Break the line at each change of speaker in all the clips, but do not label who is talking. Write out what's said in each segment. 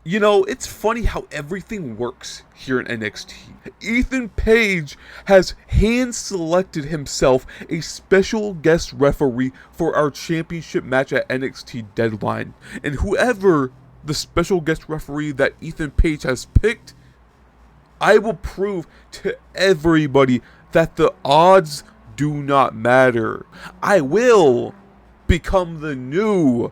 You know, it's funny how everything works here in NXT. Ethan Page has hand-selected himself a special guest referee for our championship match at NXT Deadline. And whoever the special guest referee that Ethan Page has picked, I will prove to everybody that the odds do not matter. I will become the new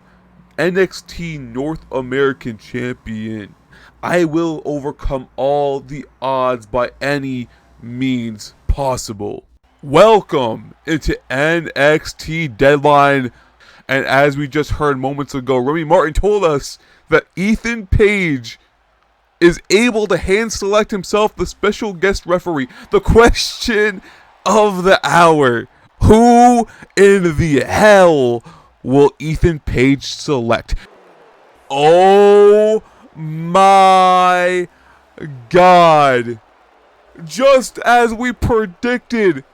NXT North American Champion. I will overcome all the odds by any means possible. Welcome into NXT Deadline. And as we just heard moments ago, Remy Martin told us that Ethan Page is able to hand select himself the special guest referee. The question of the hour: who in the hell will Ethan Page select? Oh my God. Just as we predicted,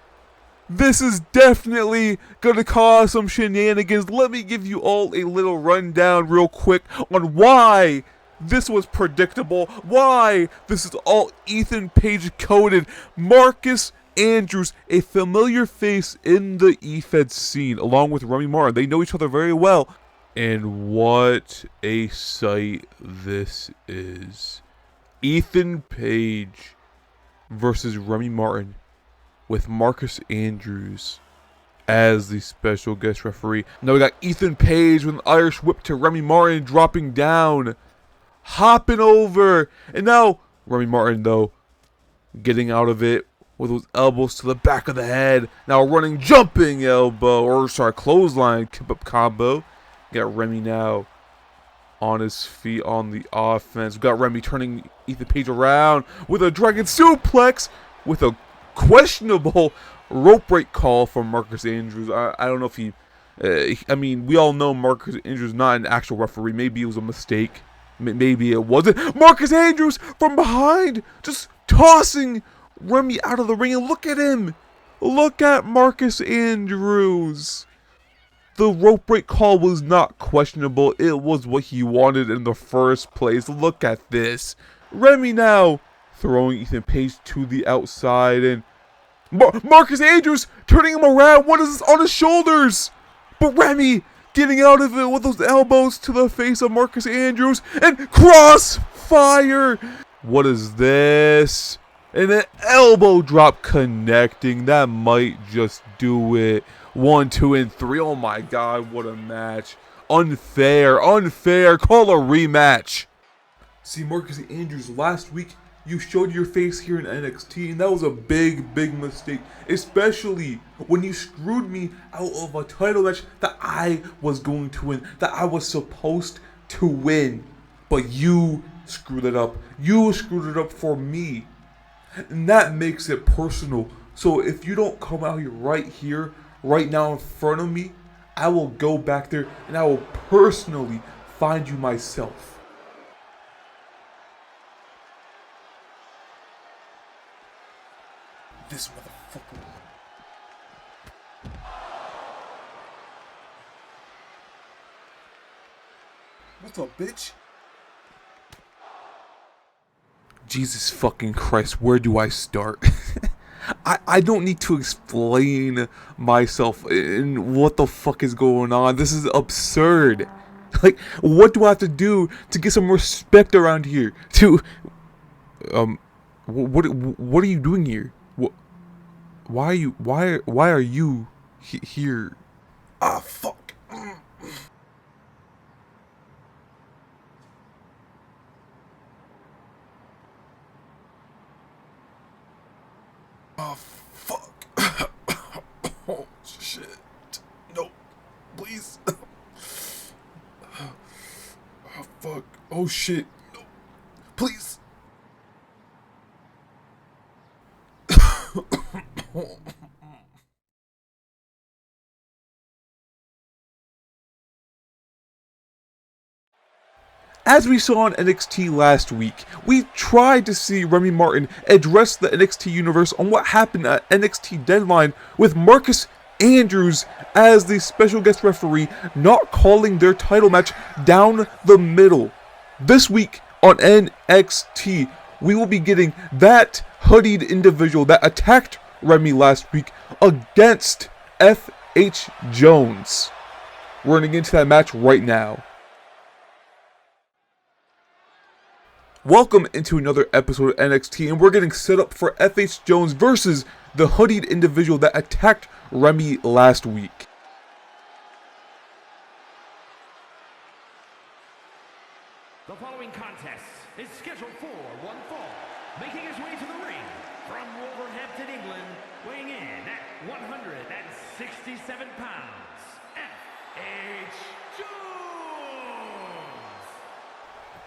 this is definitely gonna cause some shenanigans. Let me give you all a little rundown real quick on why this was predictable, why this is all Ethan Page coded. Marcus Andrews, a familiar face in the E-Fed scene, along with Remy Martin. They know each other very well. And what a sight this is. Ethan Page versus Remy Martin with Marcus Andrews as the special guest referee. Now we got Ethan Page with an Irish whip to Remy Martin, dropping down, hopping over. And now Remy Martin, though, getting out of it with those elbows to the back of the head. Now running, jumping elbow, or sorry, clothesline kip-up combo. Got Remy now on his feet on the offense. We got Remy turning Ethan Page around with a dragon suplex with a questionable rope break call from Marcus Andrews. I don't know if he... I mean, we all know Marcus Andrews is not an actual referee. Maybe it was a mistake. Maybe it wasn't. Marcus Andrews from behind, just tossing Remy out of the ring. And look at him. Look at Marcus Andrews. The rope break call was not questionable. It was what he wanted in the first place. Look at this. Remy now throwing Ethan Page to the outside. And Marcus Andrews turning him around. What is this on his shoulders? But Remy getting out of it with those elbows to the face of Marcus Andrews. And crossfire. What is this? And an elbow drop connecting. That might just do it. 1, 2, and 3. Oh my God, what a match. Unfair, unfair. Call a rematch. See, Marcus Andrews, last week you showed your face here in NXT, and that was a big, big mistake. Especially when you screwed me out of a title match that I was going to win, that I was supposed to win. But you screwed it up. You screwed it up for me. And that makes it personal. So if you don't come out here right now in front of me, I will go back there and I will personally find you myself. This motherfucker. What's up, bitch? Jesus fucking Christ, where do I start? I don't need to explain myself and what the fuck is going on. This is absurd. Like, what do I have to do to get some respect around here? What are you doing here? Why are you here? Ah, fuck. Oh, fuck. Oh, shit. No, please. Oh, fuck. Oh, shit. No, please. As we saw on NXT last week, we tried to see Remy Martin address the NXT universe on what happened at NXT Deadline with Marcus Andrews as the special guest referee not calling their title match down the middle. This week, on NXT, we will be getting that hoodied individual that attacked Remy last week against F.H. Jones. We're going to get into that match right now. Welcome into another episode of NXT, and we're getting set up for F.H. Jones versus the hoodied individual that attacked Remy last week.
The following contest is scheduled for one fall. Making his way to the ring from Wolverhampton, England, weighing in at 167 pounds, F.H. Jones.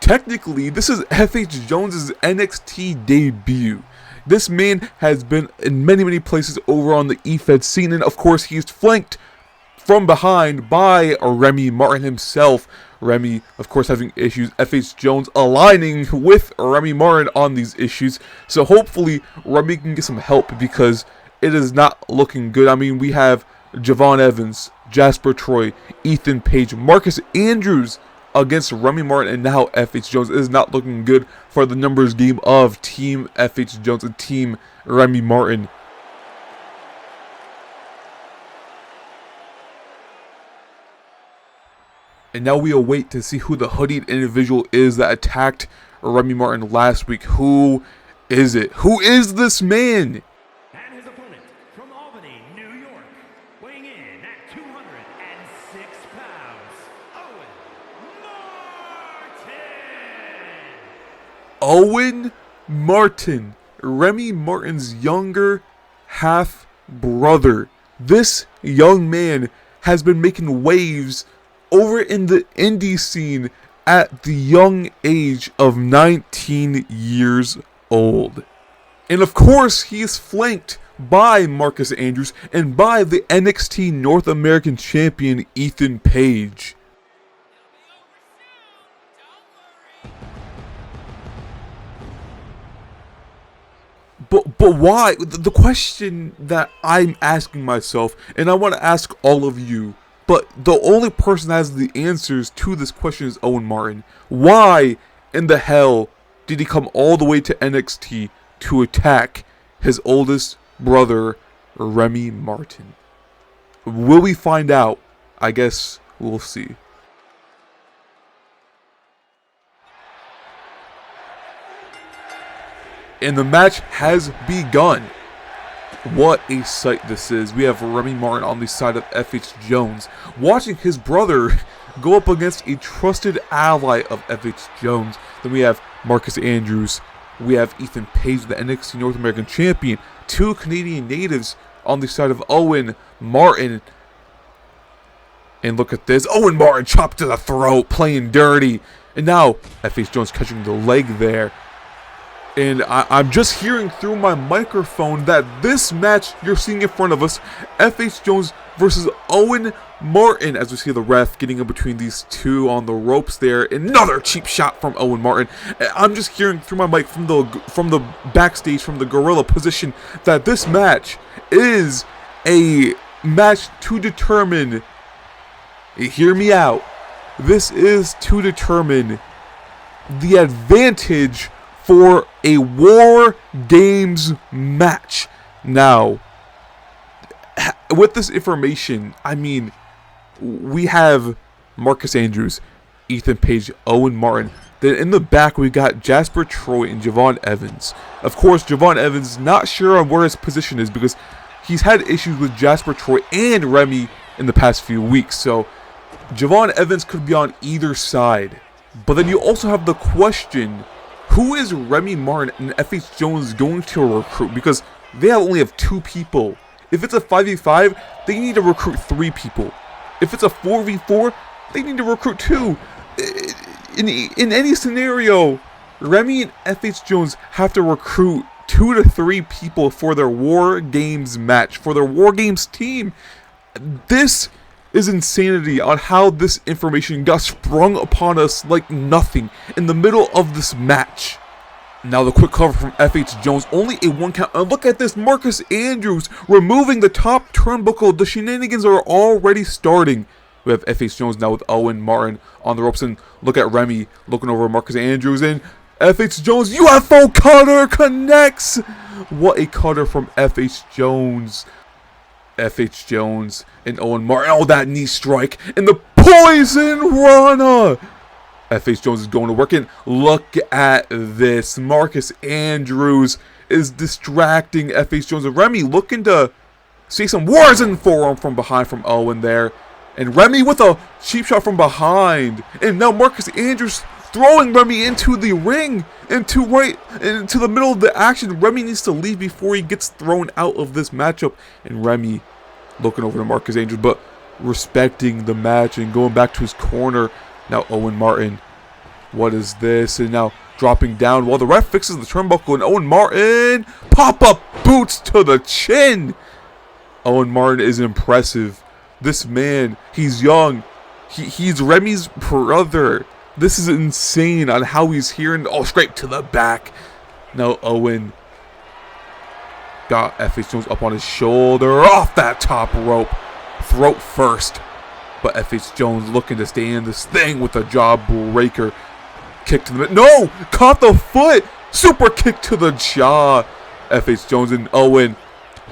Technically, this is F.H. Jones' NXT debut. This man has been in many places over on the E-Fed scene, and of course he's flanked from behind by Remy Martin himself. Remy, of course, having issues. F.H. Jones aligning with Remy Martin on these issues. So hopefully Remy can get some help because it is not looking good. I mean, we have Javon Evans, Jasper Troy, Ethan Page, Marcus Andrews against Remy Martin, and now F.H. Jones. It is not looking good for the numbers game of Team F.H. Jones and Team Remy Martin. And now we await to see who the hoodied individual is that attacked Remy Martin last week. Who is it? Who is this man?
And his opponent from Albany, New York, weighing in at 206 pounds,
Owen Martin. Remy Martin's younger half brother. This young man has been making waves over in the indie scene at the young age of 19 years old. And of course, he is flanked by Marcus Andrews and by the NXT North American Champion Ethan Page. But why? The question that I'm asking myself, and I want to ask all of you, but the only person that has the answers to this question is Owen Martin. Why in the hell did he come all the way to NXT to attack his oldest brother, Remy Martin? Will we find out? I guess we'll see. And the match has begun. What a sight this is. We have Remy Martin on the side of F.H. Jones, watching his brother go up against a trusted ally of F.H. Jones. Then we have Marcus Andrews. We have Ethan Page, the NXT North American Champion. Two Canadian natives on the side of Owen Martin. And look at this. Owen Martin chopped to the throat, playing dirty. And now F.H. Jones catching the leg there. And I'm just hearing through my microphone that this match you're seeing in front of us, F.H. Jones versus Owen Martin, as we see the ref getting in between these two on the ropes there. Another cheap shot from Owen Martin. I'm just hearing through my mic from the backstage, from the gorilla position, that this match is a match to determine, hear me out, this is to determine the advantage for a War Games match. Now, with this information, I mean, we have Marcus Andrews, Ethan Page, Owen Martin. Then in the back, we got Jasper Troy and Javon Evans. Of course, Javon Evans, not sure on where his position is because he's had issues with Jasper Troy and Remy in the past few weeks. So, Javon Evans could be on either side. But then you also have the question, who is Remy Martin and F.H. Jones going to recruit? Because they only have two people. If it's a 5v5, they need to recruit 3 people. If it's a 4v4, they need to recruit 2. In any scenario, Remy and F.H. Jones have to recruit 2 to 3 people for their War Games match, for their War Games team. This is insanity on how this information got sprung upon us like nothing in the middle of this match. Now the quick cover from F.H. Jones, only a 1 count, and look at this, Marcus Andrews removing the top turnbuckle. The shenanigans are already starting. We have F.H. Jones now with Owen Martin on the ropes. And look at Remy looking over Marcus Andrews. And F.H. Jones, UFO cutter connects. What a cutter from F.H. Jones. F.H. Jones and Owen Martin. Oh, that knee strike. And the Poison Rana. F.H. Jones is going to work in. Look at this. Marcus Andrews is distracting F.H. Jones. And Remy looking to see some wars in forearm from behind from Owen there. And Remy with a cheap shot from behind. And now Marcus Andrews throwing Remy into the ring. Into the middle of the action. Remy needs to leave before he gets thrown out of this matchup. And Remy looking over to Marcus Andrews, but respecting the match and going back to his corner. Now Owen Martin, what is this? And now dropping down while the ref fixes the turnbuckle. And Owen Martin, pop-up boots to the chin. Owen Martin is impressive. This man, he's young. He's Remy's brother. This is insane on how he's here. And oh, straight to the back. Now Owen got F.H. Jones up on his shoulder. Off that top rope. Throat first. But F.H. Jones looking to stay in this thing with a jawbreaker. Kick to the mid. No! Caught the foot! Super kick to the jaw. F.H. Jones and Owen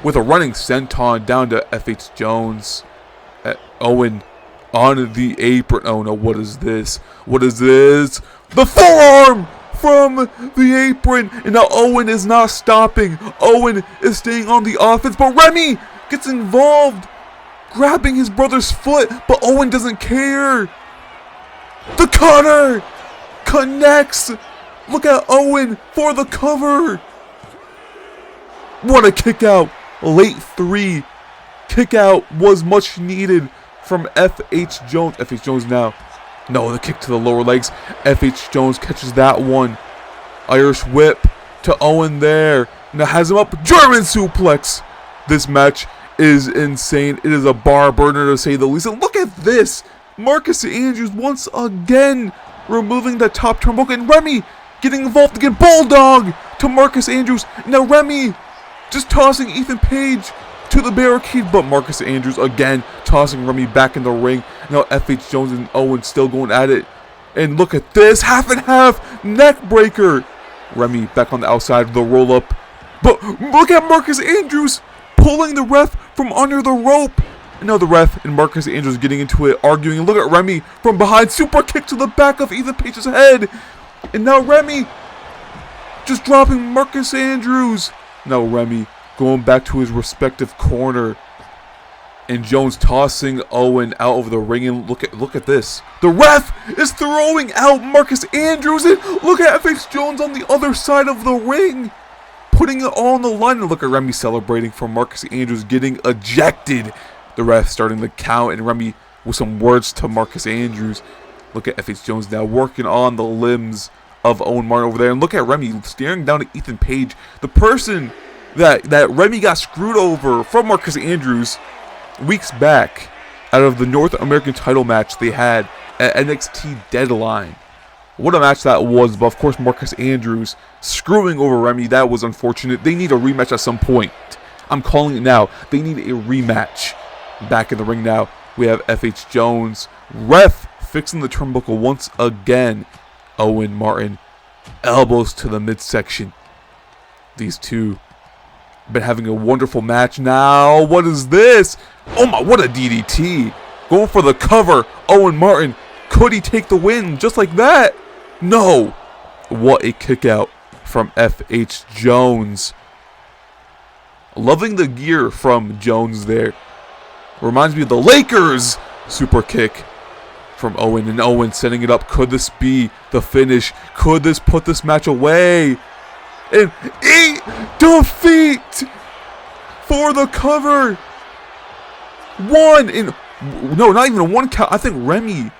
with a running senton down to F.H. Jones. Owen on the apron. Oh no, what is this? What is this? The forearm from the apron. And now Owen is not stopping. Owen is staying on the offense. But Remy gets involved, grabbing his brother's foot. But Owen doesn't care. The cutter connects. Look at Owen for the cover. What a kick out. Late 3. Kick out was much needed from F.H. Jones. F.H. Jones now. No, the kick to the lower legs. F.H. Jones catches that one. Irish whip to Owen there. Now has him up. German suplex. This match is insane. It is a bar burner to say the least. And look at this. Marcus Andrews once again removing the top turnbuckle. And Remy getting involved again. Bulldog to Marcus Andrews. Now Remy just tossing Ethan Page to the barricade, but Marcus Andrews again tossing Remy back in the ring. Now F.H. Jones and Owen still going at it. And look at this, half and half neck breaker. Remy back on the outside of the roll up. But look at Marcus Andrews pulling the ref from under the rope. And now the ref and Marcus Andrews getting into it, arguing. And look at Remy from behind, super kick to the back of Ethan Page's head. And now Remy just dropping Marcus Andrews. Now Remy going back to his respective corner. And Jones tossing Owen out of the ring. And look at this. The ref is throwing out Marcus Andrews. And look at F.H. Jones on the other side of the ring, putting it all on the line. And look at Remy celebrating for Marcus Andrews getting ejected. The ref starting the count. And Remy with some words to Marcus Andrews. Look at F.H. Jones now working on the limbs of Owen Martin over there. And look at Remy staring down at Ethan Page. The person that Remy got screwed over from Marcus Andrews weeks back out of the North American title match they had at NXT Deadline. What a match that was. But of course Marcus Andrews screwing over Remy. That was unfortunate. They need a rematch at some point. I'm calling it now. They need a rematch. Back in the ring now, we have F.H. Jones. Ref fixing the turnbuckle once again. Owen Martin. Elbows to the midsection. These two been having a wonderful match now. What is this? Oh my, what a DDT. Going for the cover. Owen Martin. Could he take the win just like that? No. What a kick out from F.H. Jones. Loving the gear from Jones there. Reminds me of the Lakers. Super kick from Owen. And Owen setting it up. Could this be the finish? Could this put this match away? And defeat for the cover. No, not even a one count. I think Remy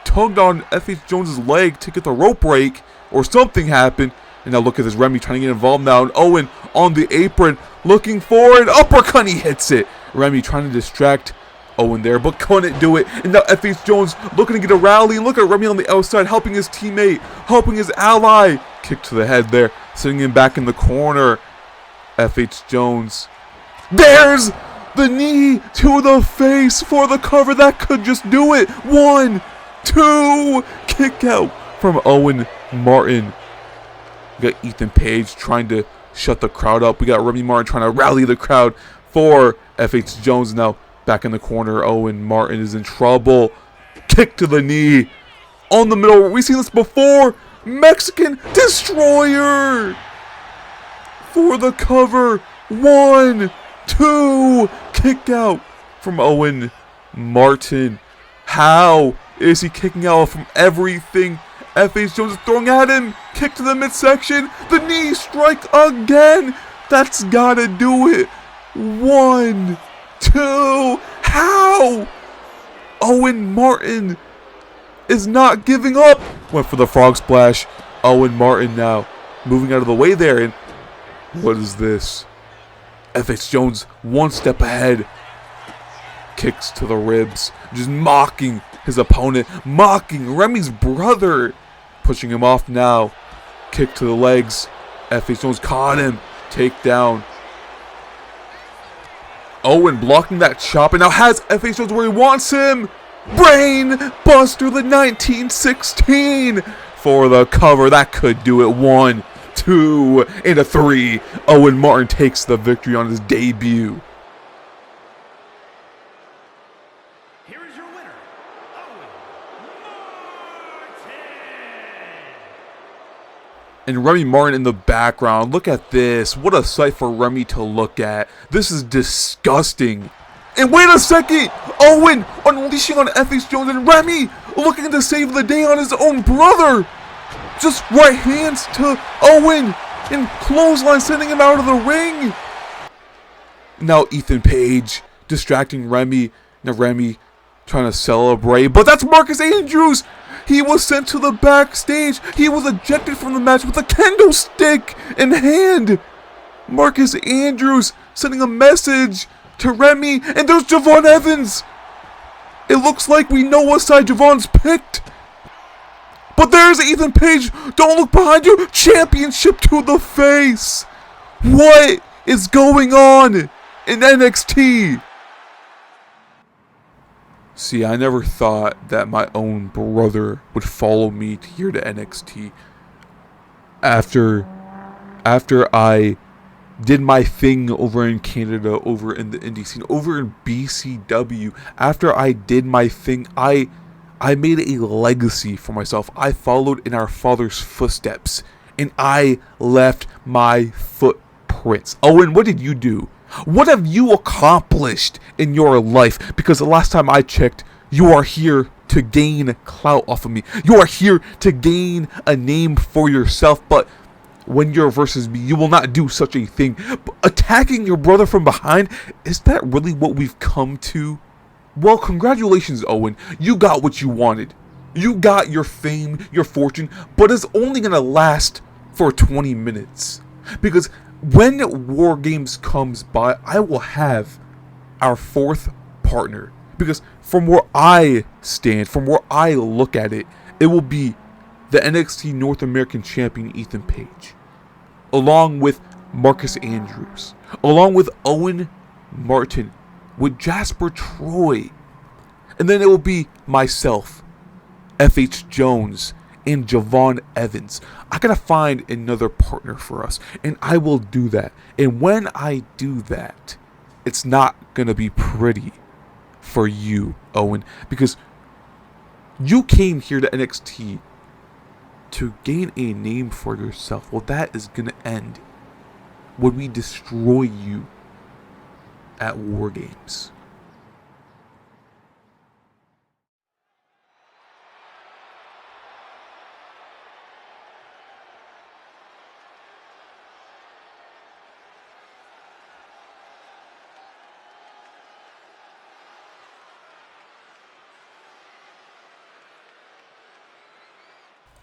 tugged on F.H. Jones's leg to get the rope break or something happened. And now look at this, Remy trying to get involved now. And Owen on the apron looking for an uppercut. He hits it. Remy trying to distract Owen there, but couldn't do it. And now F.H. Jones looking to get a rally. And look at Remy on the outside helping his teammate, helping his ally. Kick to the head there, sitting him back in the corner. F.H. Jones. There's The knee to the face for the cover. That could just do it. 1, 2. Kick out from Owen Martin. We got Ethan Page trying to shut the crowd up. We got Remy Martin trying to rally the crowd for F.H. Jones. Now back in the corner. Owen Martin is in trouble. Kick to the knee. On the middle. We've seen this before. Mexican Destroyer for the cover. 1, 2. Kick out from Owen Martin. How is he kicking out from everything F.H. Jones is throwing at him? Kick to the midsection. The knee strike again. That's gotta do it. 1, 2. How? Owen Martin is not giving up. Went for the frog splash. Owen Martin now moving out of the way there. And what is this? F.H. Jones 1 step ahead. Kicks to the ribs. Just mocking his opponent. Mocking Remy's brother. Pushing him off now. Kick to the legs. F.H. Jones caught him. Takedown. Owen blocking that chop and now has F.H. Jones where he wants him. Brain Buster the 1916 for the cover. That could do it. 1, 2, and a 3. Owen Martin takes the victory on his debut.
Here is your winner, Owen Martin.
And Remy Martin in the background. Look at this. What a sight for Remy to look at. This is disgusting. And wait a second! Owen unleashing on F.H. Jones and Remy looking to save the day on his own brother. Just right hands to Owen and clothesline sending him out of the ring. Now Ethan Page distracting Remy. Now Remy trying to celebrate. But that's Marcus Andrews! He was sent to the backstage. He was ejected from the match with a kendo stick in hand. Marcus Andrews sending a message to Remy, and there's Javon Evans. It looks like we know what side Javon's picked. But there's Ethan Page. Don't look behind you. Championship to the face. What is going on in NXT? See, I never thought that my own brother would follow me here to NXT. After I did my thing over in Canada, over in the indie scene, over in BCW. After I did my thing, I made a legacy for myself. I followed in our father's footsteps, and I left my footprints. Owen, what did you do? What have you accomplished in your life? Because the last time I checked, you are here to gain clout off of me. You are here to gain a name for yourself, but when you're versus me, you will not do such a thing. But attacking your brother from behind, is that really what we've come to? Well, congratulations, Owen. You got what you wanted. You got your fame, your fortune, but it's only going to last for 20 minutes. Because when War Games comes by, I will have our 4th partner. Because from where I stand, from where I look at it, it will be the NXT North American Champion Ethan Page, along with Marcus Andrews, along with Owen Martin, with Jasper Troy, and then it will be myself, F.H. Jones, and Javon Evans. I gotta find another partner for us, and I will do that. And when I do that, it's not gonna be pretty for you, Owen, because you came here to NXT to gain a name for yourself. Well, that is going to end when we destroy you at War Games.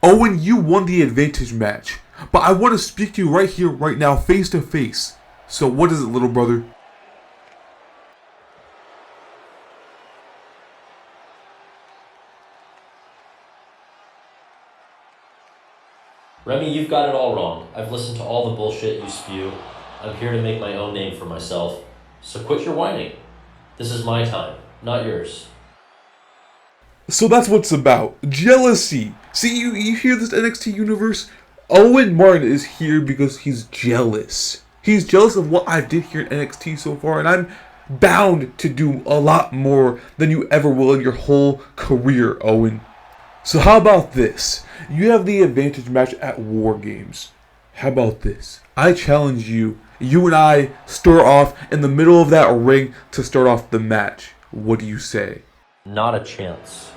Owen, you won the advantage match, but I want to speak to you right here, right now, face to face. So what is it, little brother?
Remy, you've got it all wrong. I've listened to all the bullshit you spew. I'm here to make my own name for myself. So quit your whining. This is my time, not yours.
So that's what it's about. Jealousy. See, you hear this NXT universe? Owen Martin is here because he's jealous. He's jealous of what I did here in NXT so far, and I'm bound to do a lot more than you ever will in your whole career, Owen. So how about this? You have the advantage match at War Games. How about this? I challenge you. You and I start off in the middle of that ring to start off the match. What do you say?
Not a chance.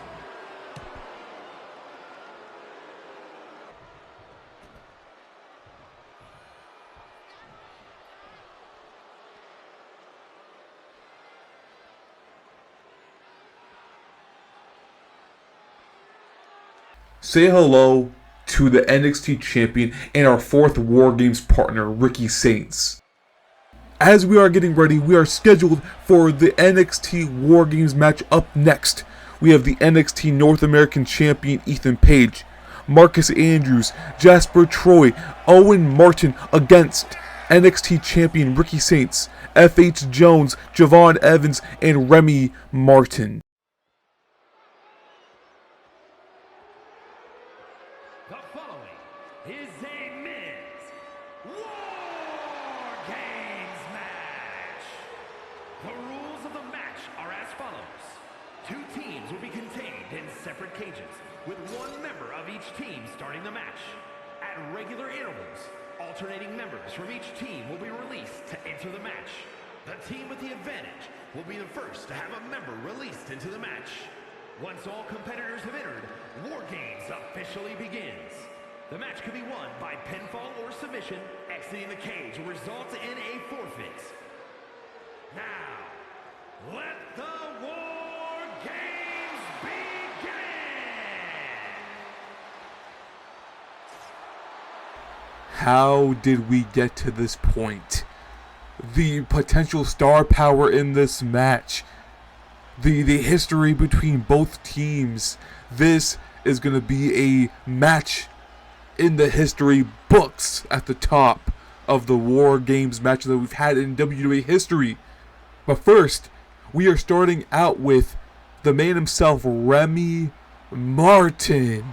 Say hello to the NXT champion and our fourth War Games partner, Ricky Saints. As we are getting ready, we are scheduled for the NXT War Games match up next. We have the NXT North American champion, Ethan Page, Marcus Andrews, Jasper Troy, Owen Martin against NXT champion Ricky Saints, F.H. Jones, Javon Evans, and Remy Martin.
The following is a men's War Games match. The rules of the match are as follows. Two teams will be contained in separate cages, with one member of each team starting the match. At regular intervals, alternating members from each team will be released to enter the match. The team with the advantage will be the first to have a member released into the match. Once all competitors have entered, War Games officially begins. The match can be won by pinfall or submission. Exiting the cage will result in a forfeit. Now, let the War Games begin!
How did we get to this point? The potential star power in this match. The history between both teams. This is going to be a match in the history books at the top of the War Games matches that we've had in WWE history. But first, we are starting out with the man himself, Remy Martin.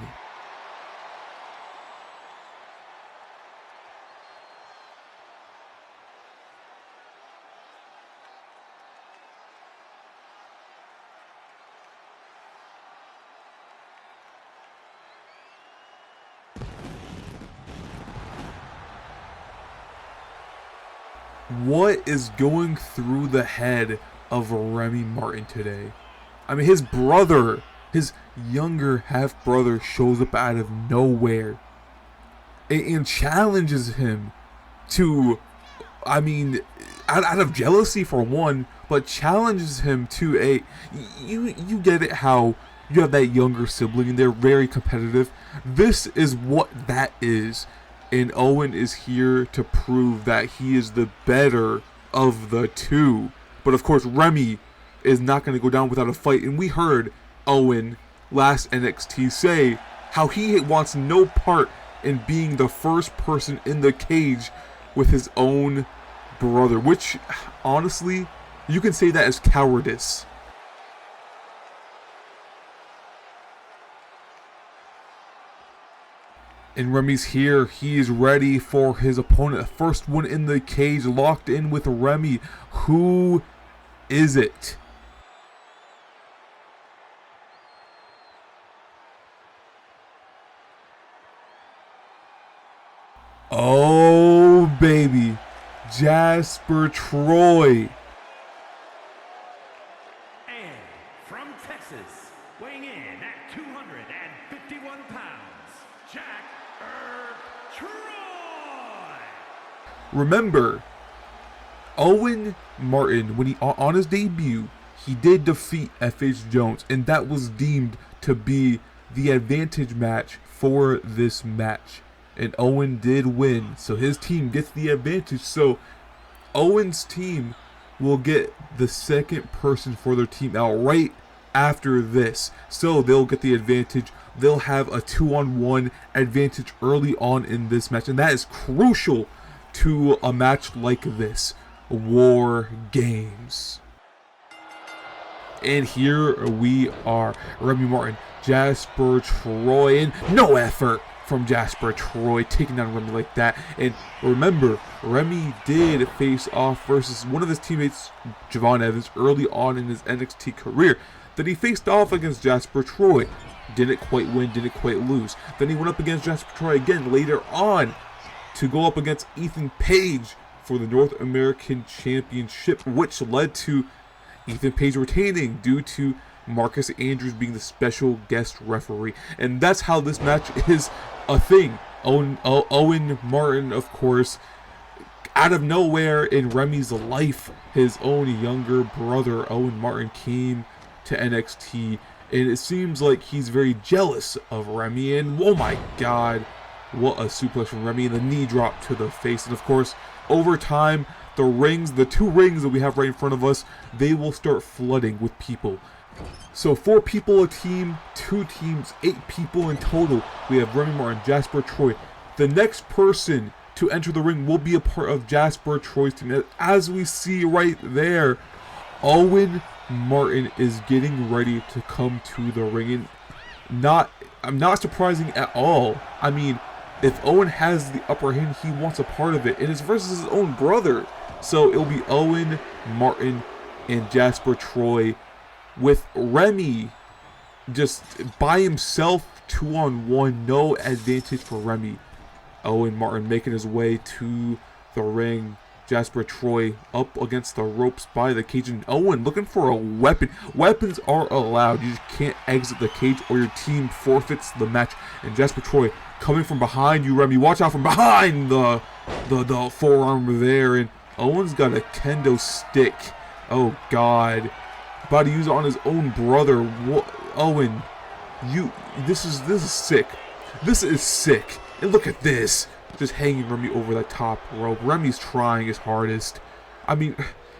What is going through the head of Remy Martin today? I mean, his brother, his younger half-brother, shows up out of nowhere and challenges him to, I mean, out of jealousy for one, but challenges him to a, you get it, how you have that younger sibling and they're very competitive. This is what that is. And Owen is here to prove that he is the better of the two. But of course, Remy is not going to go down without a fight. And we heard Owen last NXT say how he wants no part in being the first person in the cage with his own brother. Which, honestly, you can say that as cowardice. And Remy's here. He is ready for his opponent. First one in the cage, locked in with Remy. Who is it? Oh, baby. Jasper Troy.
And from Texas, weighing in at 251 pounds, Jack Troy!
Remember, Owen Martin, when he on his debut, he did defeat F.H. Jones, and that was deemed to be the advantage match for this match. And Owen did win, so his team gets the advantage. So Owen's team will get the second person for their team out right after this. So they'll get the advantage. They'll have a 2-on-1 advantage early on in this match. And that is crucial to a match like this. War Games. And here we are. Remy Martin, Jasper Troy, and no effort from Jasper Troy taking down Remy like that. And remember, Remy did face off versus one of his teammates, Javon Evans, early on in his NXT career. Then he faced off against Jasper Troy. Didn't quite win, didn't quite lose. Then he went up against Jasper Troy again later on to go up against Ethan Page for the North American Championship, which led to Ethan Page retaining due to Marcus Andrews being the special guest referee. And that's how this match is a thing. Owen Martin, of course, out of nowhere in Remy's life, his own younger brother, Owen Martin, came to NXT. And it seems like he's very jealous of Remy. And oh my god, what a suplex from Remy. And the knee drop to the face. And of course, over time, the two rings that we have right in front of us, they will start flooding with people. So 4 people a team, 2 teams, 8 people in total. We have Remy Martin, Jasper Troy. The next person to enter the ring will be a part of Jasper Troy's team. As we see right there, Owen Martin is getting ready to come to the ring. And not surprising at all. I mean, if Owen has the upper hand, he wants a part of it. And it's versus his own brother. So it'll be Owen Martin and Jasper Troy, with Remy just by himself 2-on-1, no advantage for Remy. Owen Martin making his way to the ring. Jasper Troy up against the ropes by the cage, and Owen looking for a weapon. Weapons are allowed. You just can't exit the cage or your team forfeits the match. And Jasper Troy coming from behind you, Remy. Watch out from behind the forearm there. And Owen's got a kendo stick. Oh god. About to use it on his own brother. What? Owen, this is sick. This is sick. And look at this. Just hanging Remy over the top rope. Remy's trying his hardest. I mean,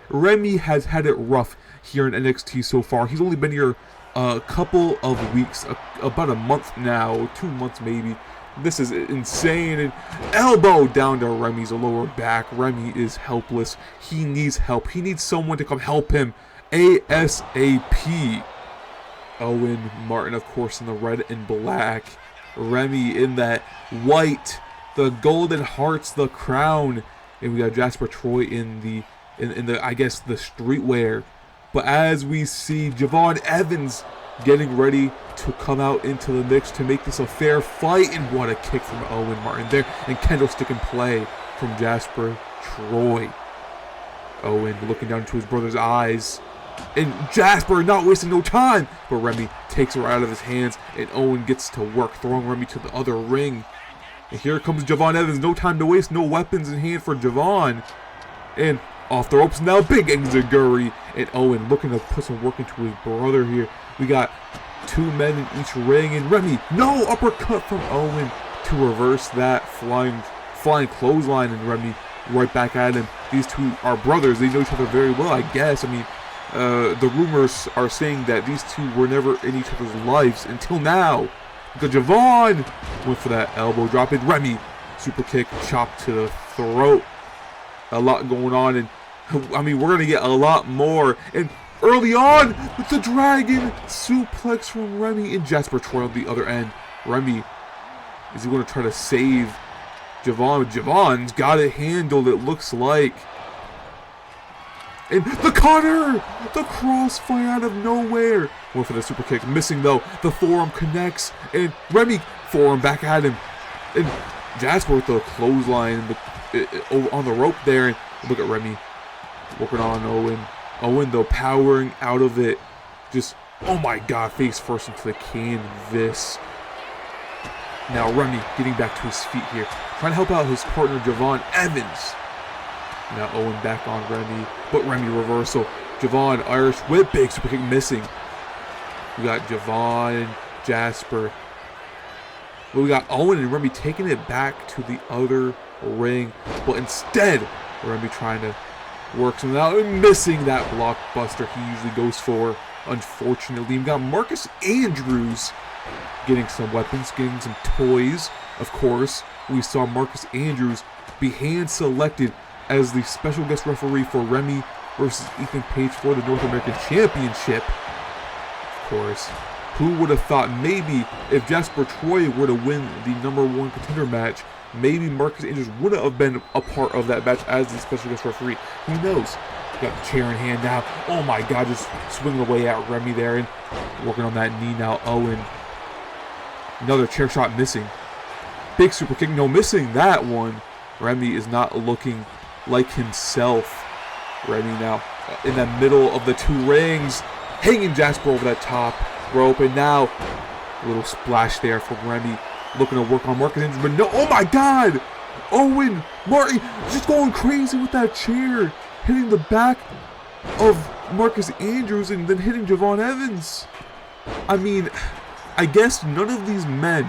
Remy has had it rough here in NXT so far. He's only been here a couple of weeks, about a month now, 2 months maybe. This is insane. And elbow down to Remy's lower back. Remy is helpless. He needs help. He needs someone to come help him ASAP. Owen Martin, of course, in the red and black. Remy in that white, the golden hearts, the crown, and we got Jasper Troy in the I guess the streetwear. But as we see Javon Evans getting ready to come out into the mix to make this a fair fight, and what a kick from Owen Martin there, and kendo stick in play from Jasper Troy. Owen looking down into his brother's eyes, and Jasper not wasting no time, but Remy takes her out of his hands, and Owen gets to work, throwing Remy to the other ring. And here comes Javon Evans, no time to waste, no weapons in hand for Javon. And off the ropes now, big enziguri, and Owen looking to put some work into his brother here. We got 2 men in each ring, and Remy, no uppercut from Owen to reverse that flying clothesline, and Remy right back at him. These two are brothers, they know each other very well, I guess. I mean, the rumors are saying that these two were never in each other's lives until now. Because Javon went for that elbow drop, and Remy super kick, chop to the throat. A lot going on, and I mean, we're gonna get a lot more. And early on with the dragon suplex from Remy, and Jasper Troy on the other end. Remy, is he going to try to save Javon? Javon's got it handled, it looks like. And the cutter! The crossfire out of nowhere. Went for the super kick, missing though. The forearm connects, and Remy forearm back at him. And Jasper with the clothesline on the rope there. And look at Remy working on Owen. Owen though powering out of it. Just, oh my god, face first into the canvas. Now Remy getting back to his feet here, trying to help out his partner Javon Evans. Now Owen back on Remy, but Remy reversal. Javon, Irish whip, big super kick missing. We got Javon and Jasper. But we got Owen and Remy taking it back to the other ring. But instead, Remy trying to work something out and missing that blockbuster he usually goes for. Unfortunately, we got Marcus Andrews getting some weapons, getting some toys. Of course, we saw Marcus Andrews be hand-selected as the special guest referee for Remy versus Ethan Page for the North American Championship. course. Who would have thought maybe if Jasper Troy were to win the #1 contender match, maybe Marcus Andrews wouldn't have been a part of that match as the special guest referee. Who knows? Got the chair in hand now. Oh my god, just swinging away at Remy there and working on that knee now. Owen. Another chair shot missing. Big super kick, no, missing that one. Remy is not looking like himself. Remy now in the middle of the two rings, hanging Jasper over that top rope, and now a little splash there from Remy, looking to work on Marcus Andrews, but no, oh my god! Owen, Marty, just going crazy with that chair, hitting the back of Marcus Andrews and then hitting Javon Evans. I mean, I guess none of these men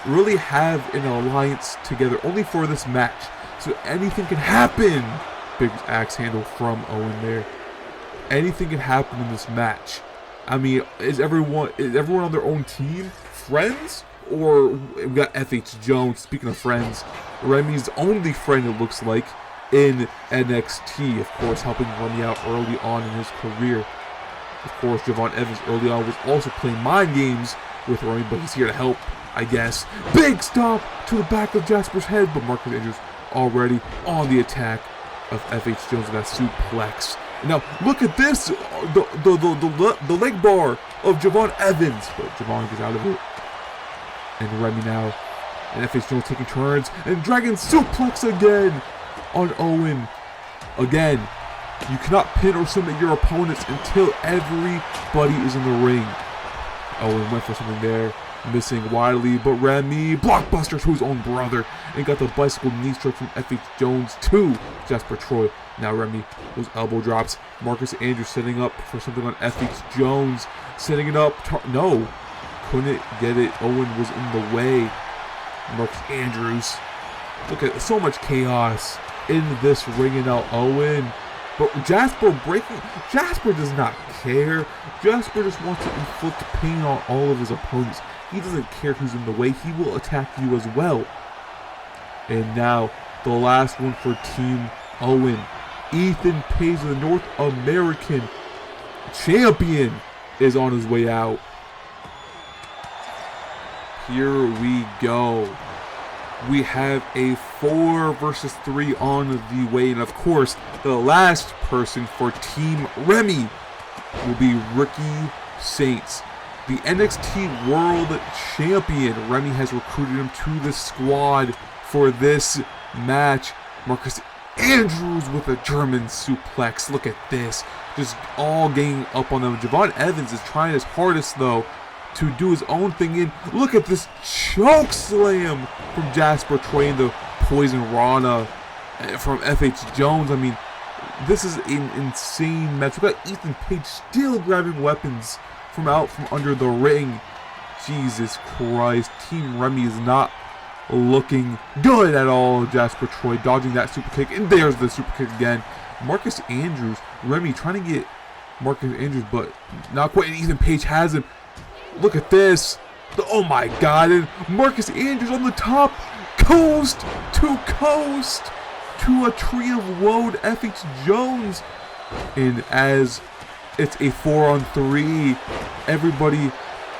really have an alliance together, only for this match, so anything can happen. Big axe handle from Owen there. Anything can happen in this match. I mean, is everyone on their own team? Friends? Or we got FH Jones, speaking of friends, Remy's only friend, it looks like, in NXT, of course, helping Remy out early on in his career. Of course, Javon Evans early on was also playing mind games with Remy, but he's here to help, I guess. Big stop to the back of Jasper's head, but Marcus Andrews already on the attack of FH Jones with that suplex. Now, look at this, the leg bar of Javon Evans, but Javon gets out of it. And Remy now, and FH Jones taking turns, and Dragon suplex again on Owen. Again, you cannot pin or submit your opponents until everybody is in the ring. Owen went for something there, missing widely, but Remy blockbuster to his own brother, and got the bicycle knee strike from FH Jones to Jasper Troy. Now Remy, those elbow drops. Marcus Andrews setting up for something on FH Jones, setting it up. No, couldn't get it. Owen was in the way. Marcus Andrews. Look at so much chaos in this ring, and now Owen. But Jasper breaking. Jasper does not care. Jasper just wants to inflict pain on all of his opponents. He doesn't care who's in the way. He will attack you as well. And now the last one for Team Owen. Ethan Page, the North American champion, is on his way out. Here we go. We have a 4 versus 3 on the way, and of course, the last person for Team Remy will be Ricky Saints, the NXT World Champion. Remy has recruited him to the squad for this match. Marcus Andrews with a German suplex. Look at this, just all ganging up on them. Javon Evans is trying his hardest though to do his own thing in. Look at this choke slam from Jasper Troy and the Poison Rana from FH Jones. I mean, this is an insane match. We got Ethan Page still grabbing weapons from out from under the ring. Jesus Christ, Team Remy is not looking good at all. Jasper Troy dodging that super kick, and there's the super kick again. Marcus Andrews, Remy trying to get Marcus Andrews, but not quite. And Ethan Page has him. Look at this. Oh my god. And Marcus Andrews on the top. Coast to coast to a tree of woe to FH Jones. And as it's a 4-on-3, everybody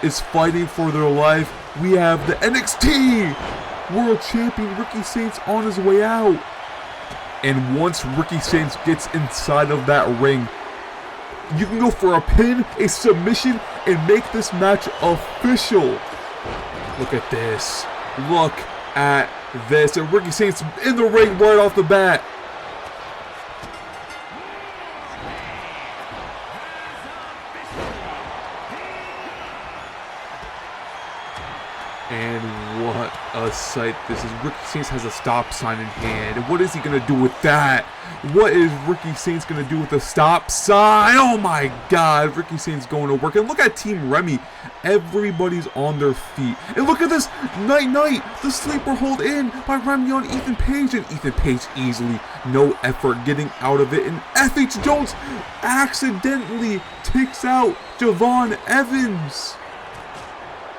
is fighting for their life. We have the NXT World Champion Ricky Saints on his way out. And once Ricky Saints gets inside of that ring, you can go for a pin, a submission, and make this match official. Look at this. Look at this. And Ricky Saints in the ring right off the bat. And what a sight this is. Ricky Saints has a stop sign in hand. And what is he going to do with that? What is Ricky Saints going to do with the stop sign? Oh my god, Ricky Saints going to work. And look at Team Remy. Everybody's on their feet. And look at this. Night, the sleeper hold in by Remy on Ethan Page. And Ethan Page easily, no effort, getting out of it. And FH Jones accidentally takes out Javon Evans.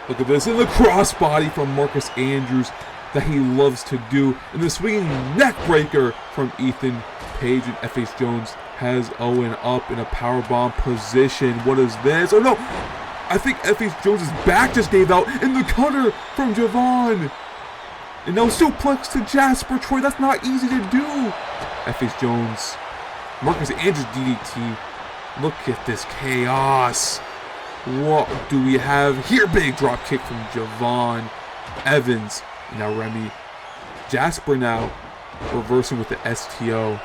Look at this, and the crossbody from Marcus Andrews that he loves to do. And the swinging neck breaker from Ethan Page, and FH Jones has Owen up in a powerbomb position. What is this? Oh no! I think F.H. Jones' back just gave out, and the cutter from Javon. And now suplex to Jasper Troy. That's not easy to do. F.H. Jones. Marcus Andrews DDT. Look at this chaos. What do we have here? Big drop kick from Javon Evans. And now Remy. Jasper now reversing with the STO.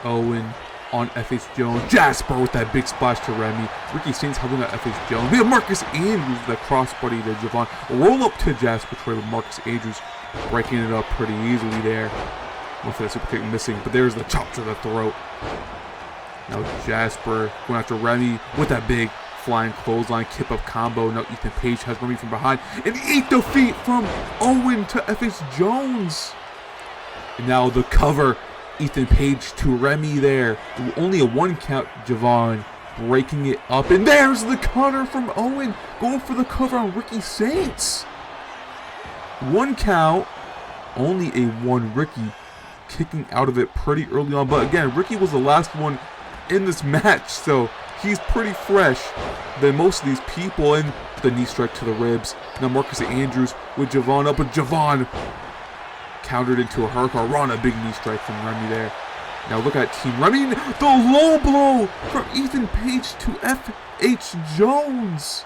Owen on F.H. Jones. Jasper with that big splash to Remy. Ricky Saints helping out F.H. Jones. We have Marcus Andrews with that crossbody to Javon. Roll up to Jasper Troy with Marcus Andrews breaking it up pretty easily there. Most of that super kick missing, but there's the chop to the throat. Now Jasper going after Remy with that big flying clothesline kip up combo. Now Ethan Page has Remy from behind. And 8 defeat from Owen to F.H. Jones. And now the cover. Ethan Page to Remy there. Only a 1 count. Javon breaking it up. And there's the cutter from Owen. Going for the cover on Ricky Saints. 1 count. Only a 1 Ricky. Kicking out of it pretty early on. But again, Ricky was the last one in this match. So he's pretty fresh than most of these people. And the knee strike to the ribs. Now Marcus Andrews with Javon up. But Javon countered into a hurricane run, a big knee strike from Remy there. Now look at Team Remy, the low blow from Ethan Page to F.H. Jones.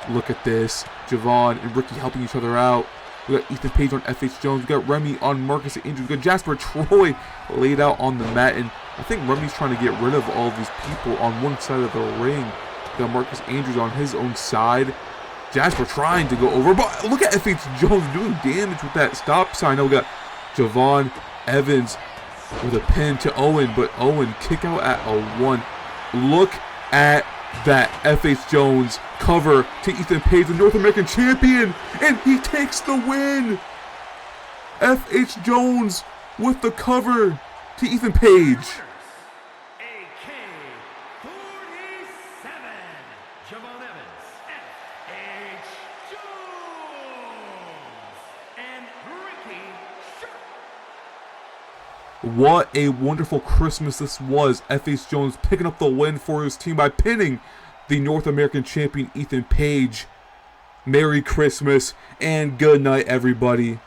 Look at this, Javon and Ricky helping each other out. We got Ethan Page on F.H. Jones, we got Remy on Marcus Andrews, we got Jasper Troy laid out on the mat, and I think Remy's trying to get rid of all of these people on one side of the ring. We got Marcus Andrews on his own side. Jasper trying to go over, but look at F.H. Jones doing damage with that stop sign. Now we got Javon Evans with a pin to Owen, but Owen kick out at a 1. Look at that F.H. Jones cover to Ethan Page, the North American champion, and he takes the win. F.H. Jones with the cover to Ethan Page.
Javon Evans, F.H. Jones, and Ricky Sharp.
What a wonderful Christmas this was. F.H. Jones picking up the win for his team by pinning the North American champion Ethan Page. Merry Christmas and good night, everybody.